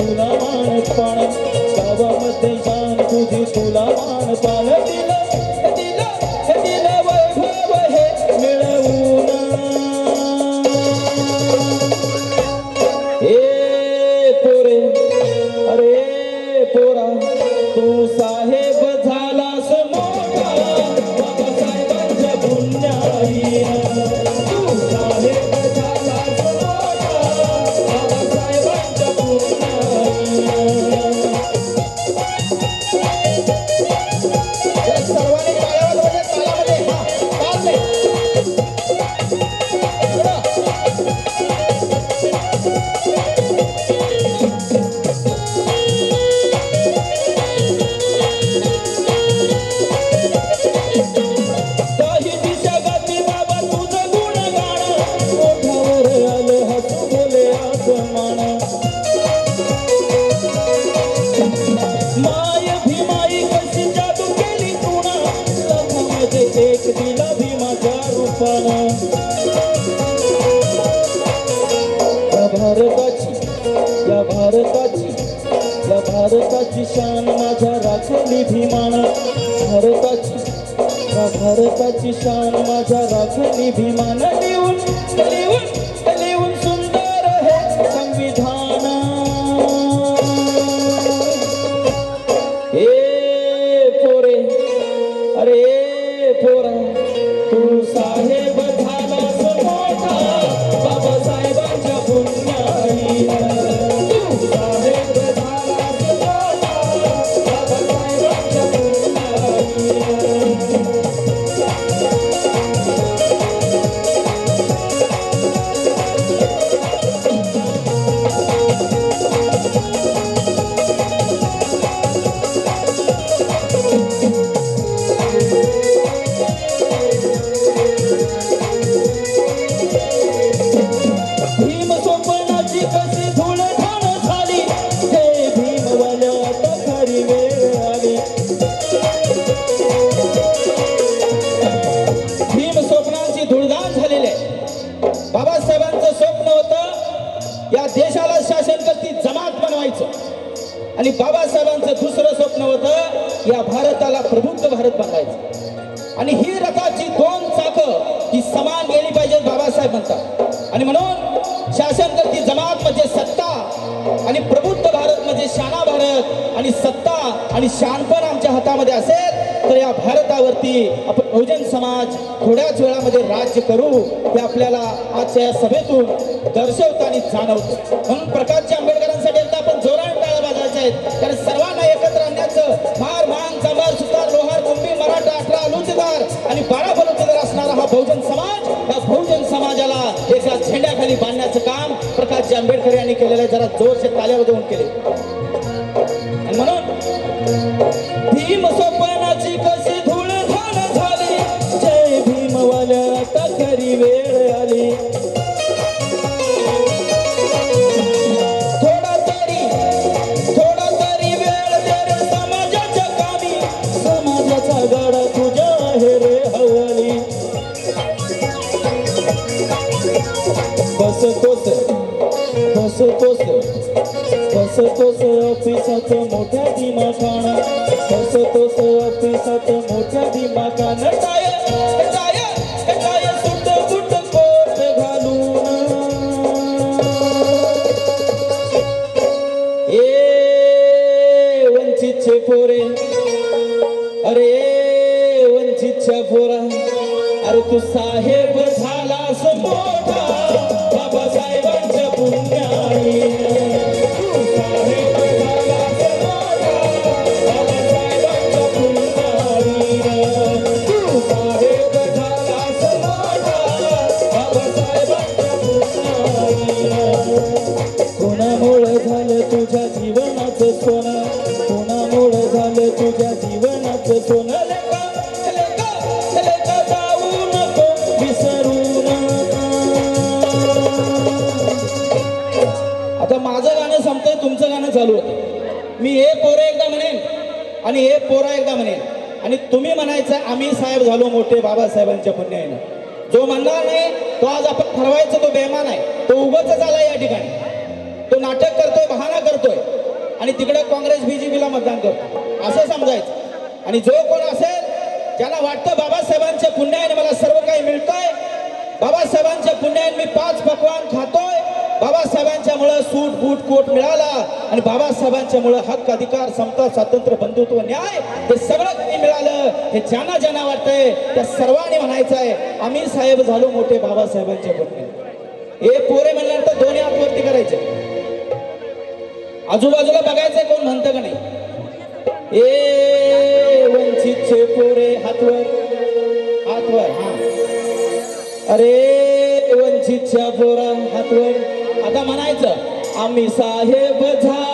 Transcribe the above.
तुला मान पान गावामध्ये शान तुझी तुला मान पान दिलं दिलं दिलं वैभव हे मिळवून ए पोरे अरे पोरा तू साहेब झालास मोठा बाबासाहेबांच्या पुण्याई तू साहेब झालास मोठा बाबासाहेबांच्या पुण्याई सर्वांनी टाळ्या वाजवायच्या तालामध्ये माय भीमाई कशी जादू केली तुना लग्नामध्ये एक दिला भीमाच्या रूपानं या भारताची शान माझ्या राखली भीमानं भारताची शान माझ्या राखली भीमानं लिहून सुंदर हे संविधान अरे पोरा तू साहेब झालास मोठा बाबासाहेबांच्या पुण्याई तू साहेब झालास मोठा बाबासाहेबांच्या पुण्याई बाबासाहेबांचं स्वप्न होतं या देशाला शासन करती जमात बनवायचं आणि बाबासाहेबांचं दुसरं स्वप्न होतं या भारताला प्रबुद्ध भारत बनवायचं आणि ही रथाची दोन चाकं ही समान गेली पाहिजेत बाबासाहेब म्हणतात आणि म्हणून शासन करती जमात म्हणजे सत्ता आणि प्रबुद्ध भारत म्हणजे शाना भारत आणि सत्ता आणि शानपण आमच्या हातामध्ये असेल तर या भारतावरती आपण बहुजन समाज थोड्याच वेळामध्ये राज्य करू हे आपल्याला आजच्या या सभेतून दर्शवताना जाणवतं म्हणून प्रकाश आंबेडकरांसाठी एकदा आपण जोराने टाळ्या वाजवायच्या आहेत कारण सर्वांना एकत्र आणण्याचं मार मान चांभार सुतार लोहार कुंभी मराठा 18 लुचदार आणि 12 बलुचदार असणारा हा बहुजन समाज या बहुजन समाजाला एका झेंड्याखाली बांधण्याचं काम प्रकाश आंबेडकर यांनी केलेलं आहे जरा जोरचे ताल्या वाजवून केले आणि म्हणून भीम सोपानाची कशी धूळ धान झाली जय भीमवाल्या आता खरी वेळ आली थोडा तरी वेळ दे रे समाजाच्या कामी समाजाचा गाडा तुझ्या आहे रे हवाली बसतोस ऑफिसात मोठ्या दिमाखानं बसतोस ऑफिसात मोठ्या दिमाखानं काय सुट बुट कोट घालून वंचितचे पोरे अरे वंचितच्या पोरा अरे तू साहेब झालास मोठा बाबासाहेबांच्या पुण्याई तू साहेब झालास मोठा बाबासाहेबांच्या पुण्याई तू साहेब झालास मोठा बाबासाहेबांच्या पुण्याई कोणामुळे झालं तुझ्या जीवनाचं सोनं कोणामुळे झालं तुझ्या जीवनाचं सोनं आता माझं गाणं संपतंय तुमचं गाणं चालू होतं मी हे पोरं एकदा म्हणेन आणि हे पोरा एकदा म्हणेन आणि तुम्ही म्हणायचं आम्ही साहेब झालो मोठे बाबासाहेबांच्या पुण्याईनं जो म्हणणार नाही तो आज आपण ठरवायचं तो बेमान आहे तो उगाच आला या ठिकाणी तो नाटक करतोय बहाणा करतोय करतोय आणि तिकडे काँग्रेस बीजेपीला मतदान करतो असं समजायचं। आणि जो कोण असेल ज्याला वाटतं बाबासाहेबांच्या पुण्याने मला सर्व काही मिळतंय, बाबासाहेबांच्या पुण्याने मी 5 पकवान खातोय, बाबासाहेबांच्यामुळे सूट बूट कोट मिळाला आणि बाबासाहेबांच्यामुळे हक्क अधिकार समता स्वातंत्र्य बंधुत्व न्याय हे सगळं काही मिळालं, हे ज्यांना ज्यांना वाटतंय त्या सर्वांनी म्हणायचं आहे आम्ही साहेब झालो मोठे बाबासाहेबांच्या पुण्याने। हे पोरे म्हणल्यानंतर दोन्ही हात वरती करायचे, आजूबाजूला बघायचंय कोण म्हणतं का नाही। ए वंचितचे पोरे हातवर हातवर, हा अरे वंचितच्या पोरा हातवर। आता म्हणायचं आम्ही साहेब झालो